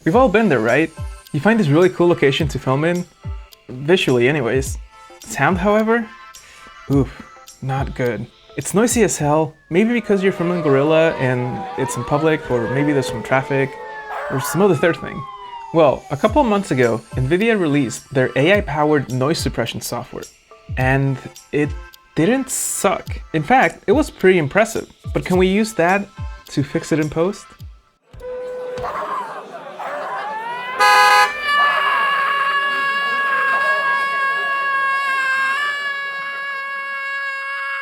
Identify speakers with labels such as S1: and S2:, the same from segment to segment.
S1: We've all been there, right? You find this really cool location to film in, visually anyways. Sound, however? Oof, not good. It's noisy as hell, maybe because you're filming Gorilla and it's in public, or maybe there's some traffic, or some other third thing. Well, a couple of months ago, Nvidia released their AI-powered noise suppression software, and it didn't suck. In fact, it was pretty impressive. But can we use that to fix it in post?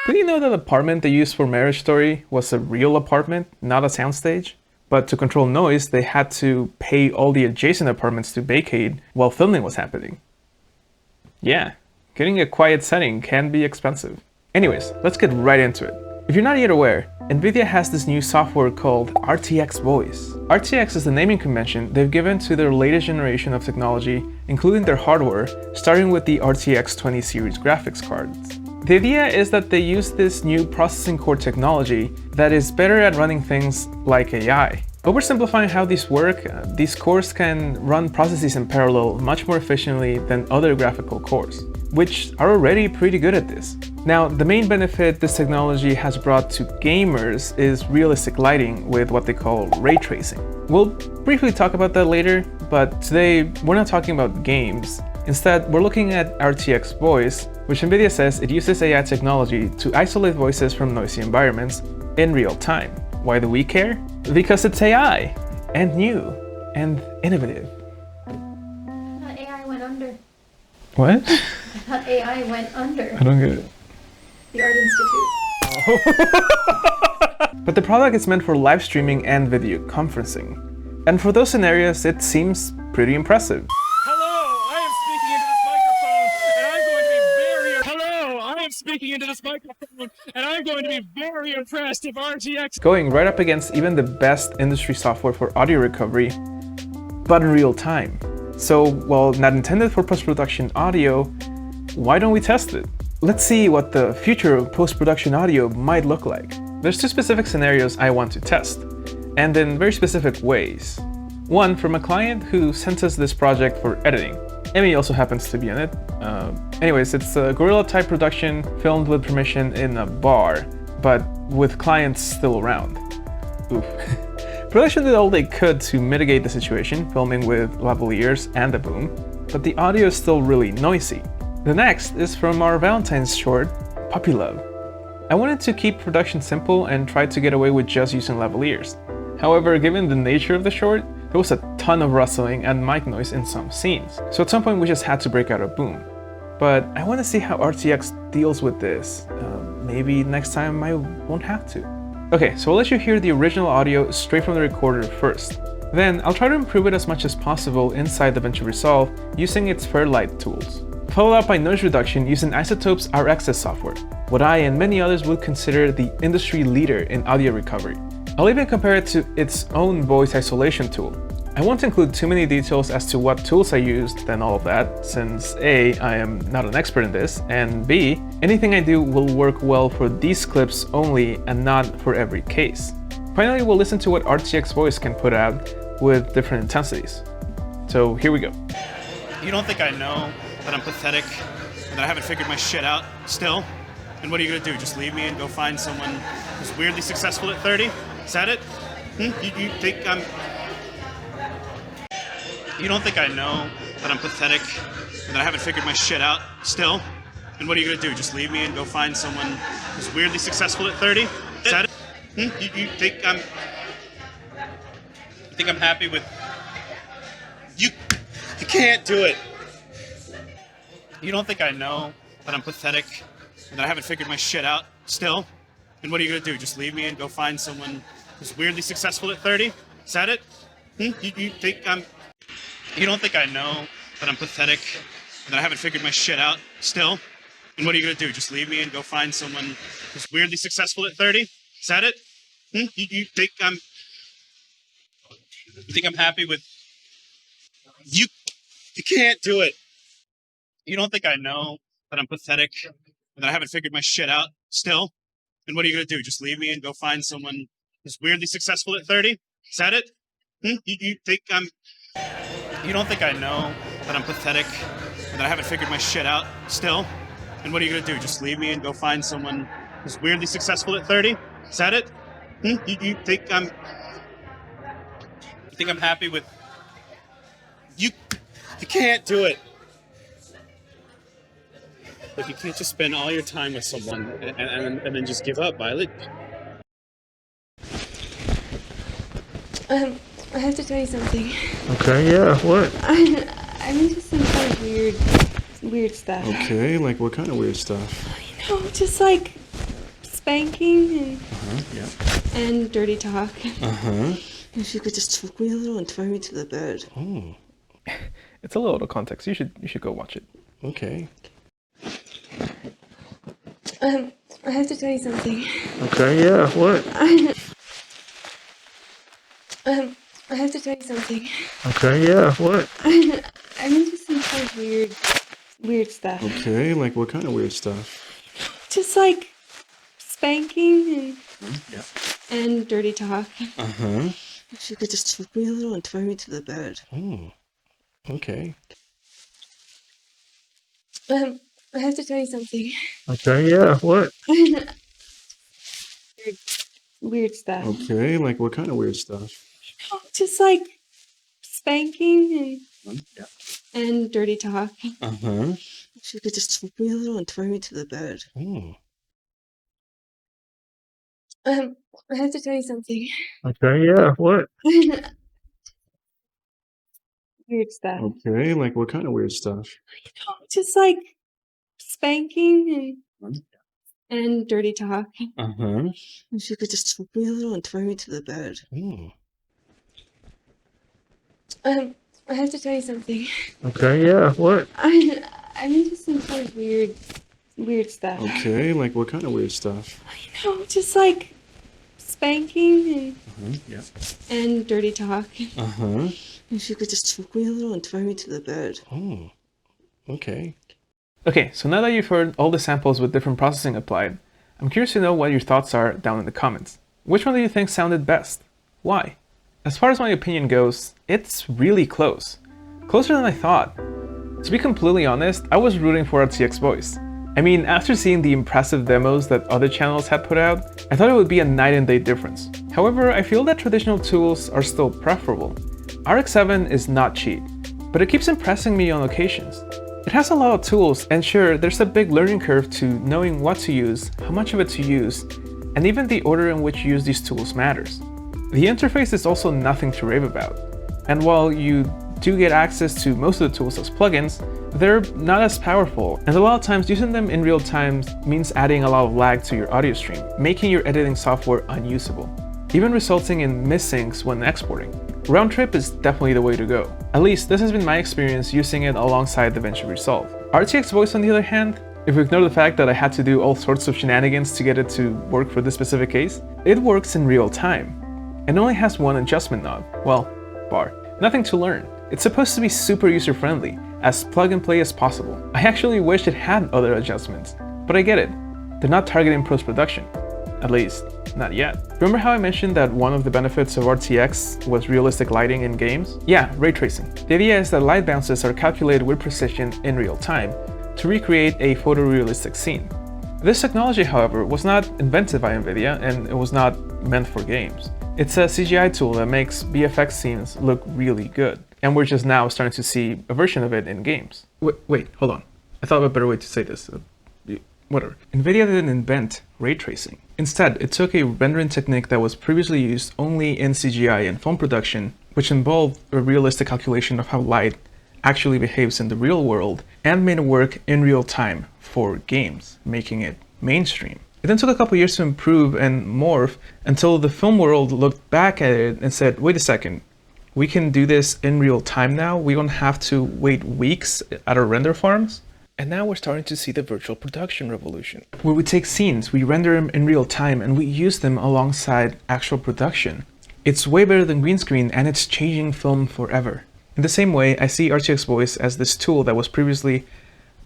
S1: Did you know that apartment they used for Marriage Story was a real apartment, not a soundstage? But to control noise, they had to pay all the adjacent apartments to vacate while filming was happening. Yeah, getting a quiet setting can be expensive. Anyways, let's get right into it. If you're not yet aware, Nvidia has this new software called RTX Voice. RTX is the naming convention they've given to their latest generation of technology, including their hardware, starting with the RTX 20 series graphics cards. The idea is that they use this new processing core technology that is better at running things like AI. Oversimplifying how these work, these cores can run processes in parallel much more efficiently than other graphical cores, which are already pretty good at this. Now, the main benefit this technology has brought to gamers is realistic lighting with what they call ray tracing. We'll briefly talk about that later, but today we're not talking about games. Instead, we're looking at RTX Voice, which Nvidia says it uses AI technology to isolate voices from noisy environments in real time. Why do we care? Because it's AI, and new, and innovative.
S2: I thought AI went under.
S1: What?
S2: I thought AI went under.
S1: I don't get it.
S2: The Art Institute.
S1: But the product is meant for live streaming and video conferencing. And for those scenarios, it seems pretty impressive.
S3: Speaking into this microphone, and I'm going to be very impressed if RTX
S1: going right up against even the best industry software for audio recovery, but in real time. So, while not intended for post-production audio, why don't we test it? Let's see what the future of post-production audio might look like. There's two specific scenarios I want to test, and in very specific ways. One from a client who sent us this project for editing. Emmy also happens to be in it. Anyways, it's a guerrilla-type production filmed with permission in a bar, but with clients still around. Oof. Production did all they could to mitigate the situation, filming with lavaliers and a boom, but the audio is still really noisy. The next is from our Valentine's short, Puppy Love. I wanted to keep production simple and tried to get away with just using lavaliers. However, given the nature of the short, there was a ton of rustling and mic noise in some scenes, so at some point we just had to break out a boom. But I want to see how RTX deals with this. Maybe next time I won't have to. Okay, so I'll let you hear the original audio straight from the recorder first. Then I'll try to improve it as much as possible inside DaVinci Resolve using its Fairlight tools. Followed up by noise reduction using Isotope's RX software, what I and many others would consider the industry leader in audio recovery. I'll even compare it to its own voice isolation tool. I won't include too many details as to what tools I used and all of that, since A, I am not an expert in this, and B, anything I do will work well for these clips only and not for every case. Finally, we'll listen to what RTX Voice can put out with different intensities. So here we go.
S3: You don't think I know that I'm pathetic and that I haven't figured my shit out still? And what are you gonna do? Just leave me and go find someone who's weirdly successful at 30? Is that it? You think I'm... You don't think I know that I'm pathetic and that I haven't figured my shit out still? And what are you gonna do? Just leave me and go find someone who's weirdly successful at 30? Is that it? You think I'm... You think I'm happy with... You can't do it. You don't think I know that I'm pathetic and that I haven't figured my shit out still? And what are you gonna do? Just leave me and go find someone who's weirdly successful at 30? Is that it? You think I'm... You don't think I know that I'm pathetic and that I haven't figured my shit out still? And what are you gonna do? Just leave me and go find someone who's weirdly successful at 30? Is that it? You think I'm... You think I'm happy with... You can't do it. You don't think I know that I'm pathetic and that I haven't figured my shit out still? And what are you gonna do? Just leave me and go find someone who's weirdly successful at 30? Is that it? You think I'm... You don't think I know that I'm pathetic and that I haven't figured my shit out still? And what are you gonna do? Just leave me and go find someone who's weirdly successful at 30? Is that it? You think I'm happy with you? You can't do it. Look, you can't just spend all your time with someone and then just give up, Violet.
S4: I have to tell you something.
S1: Okay, yeah, what?
S4: I'm into some kind of weird stuff.
S1: Okay, like what kind of weird stuff?
S4: You know, just like spanking
S1: Yeah.
S4: and dirty talk.
S5: If you could just choke me a little and throw me to the bed.
S1: Oh. It's a little out of context. You should go watch it. Okay.
S4: I have to tell you something.
S1: Okay, yeah, what?
S4: I have to tell you something.
S1: Okay, yeah, what?
S4: I'm into some kind of weird stuff.
S1: Okay, like what kind of weird stuff?
S4: Just like spanking
S1: Yeah.
S4: and dirty talk.
S5: If you could just choke me a little and throw me to the bed.
S1: Oh. Okay.
S4: I have to tell you something.
S1: Okay, yeah, what?
S4: Weird stuff.
S1: Okay, like what kind of weird stuff?
S4: Just like spanking
S1: Yeah.
S4: and dirty talk.
S5: If you could just choke me a little and throw me to the bed.
S1: Oh.
S4: I have to tell you something.
S1: Okay, yeah, what?
S4: Weird stuff.
S1: Okay, like what kind of weird stuff?
S4: Just like spanking and dirty talk.
S5: If you could just choke me a little and throw me to the bed.
S1: Oh.
S4: I have to tell you something.
S1: Okay, yeah, what?
S4: I'm into some kind of weird stuff.
S1: Okay, like what kind of weird stuff?
S4: You know, just like spanking
S1: Yeah.
S4: and dirty talk.
S5: If you could just choke me a little and throw me to the bed.
S1: Oh. Okay. Okay, so now that you've heard all the samples with different processing applied, I'm curious to know what your thoughts are down in the comments. Which one do you think sounded best? Why? As far as my opinion goes, it's really close. Closer than I thought. To be completely honest, I was rooting for RTX Voice. I mean, after seeing the impressive demos that other channels had put out, I thought it would be a night and day difference. However, I feel that traditional tools are still preferable. RX7 is not cheap, but it keeps impressing me on occasions. It has a lot of tools, and sure, there's a big learning curve to knowing what to use, how much of it to use, and even the order in which you use these tools matters. The interface is also nothing to rave about, and while you do get access to most of the tools as plugins, they're not as powerful, and a lot of times using them in real time means adding a lot of lag to your audio stream, making your editing software unusable, even resulting in missyncs when exporting. Round trip is definitely the way to go. At least this has been my experience using it alongside DaVinci Resolve. RTX Voice, on the other hand, if we ignore the fact that I had to do all sorts of shenanigans to get it to work for this specific case, it works in real time. It only has one adjustment knob, well, bar. Nothing to learn. It's supposed to be super user-friendly, as plug and play as possible. I actually wish it had other adjustments, but I get it. They're not targeting post-production. At least, not yet. Remember how I mentioned that one of the benefits of RTX was realistic lighting in games? Yeah, ray tracing. The idea is that light bounces are calculated with precision in real time to recreate a photorealistic scene. This technology, however, was not invented by Nvidia, and it was not meant for games. It's a CGI tool that makes VFX scenes look really good, and we're just now starting to see a version of it in games. Wait, hold on. I thought of a better way to say this. Whatever. Nvidia didn't invent ray tracing. Instead, it took a rendering technique that was previously used only in CGI and film production, which involved a realistic calculation of how light actually behaves in the real world, and made it work in real time for games, making it mainstream. It then took a couple years to improve and morph until the film world looked back at it and said, wait a second, we can do this in real time now? We don't have to wait weeks at our render farms? And now we're starting to see the virtual production revolution, where we take scenes, we render them in real time, and we use them alongside actual production. It's way better than green screen, and it's changing film forever. In the same way, I see RTX Voice as this tool that was previously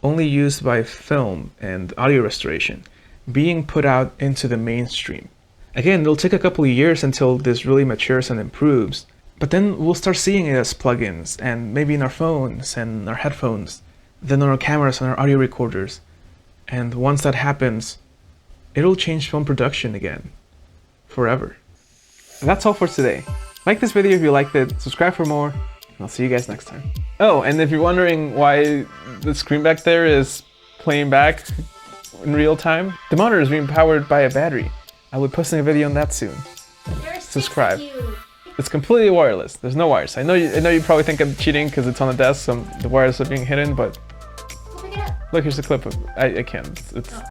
S1: only used by film and audio restoration, being put out into the mainstream. Again, it'll take a couple of years until this really matures and improves, But then we'll start seeing it as plugins, and maybe in our phones and our headphones, then on our cameras and our audio recorders. And once that happens, it'll change film production again, forever. And that's all for today. Like this video if you liked it, subscribe for more, and I'll see you guys next time. Oh, and if you're wondering why the screen back there is playing back in real time, the monitor is being powered by a battery. I will be posting a video on that soon. Subscribe. It's completely wireless. There's no wires. I know you probably think I'm cheating because it's on the desk, so the wires are being hidden, but
S2: Pick it up.
S1: look, here's a clip of I can't. It's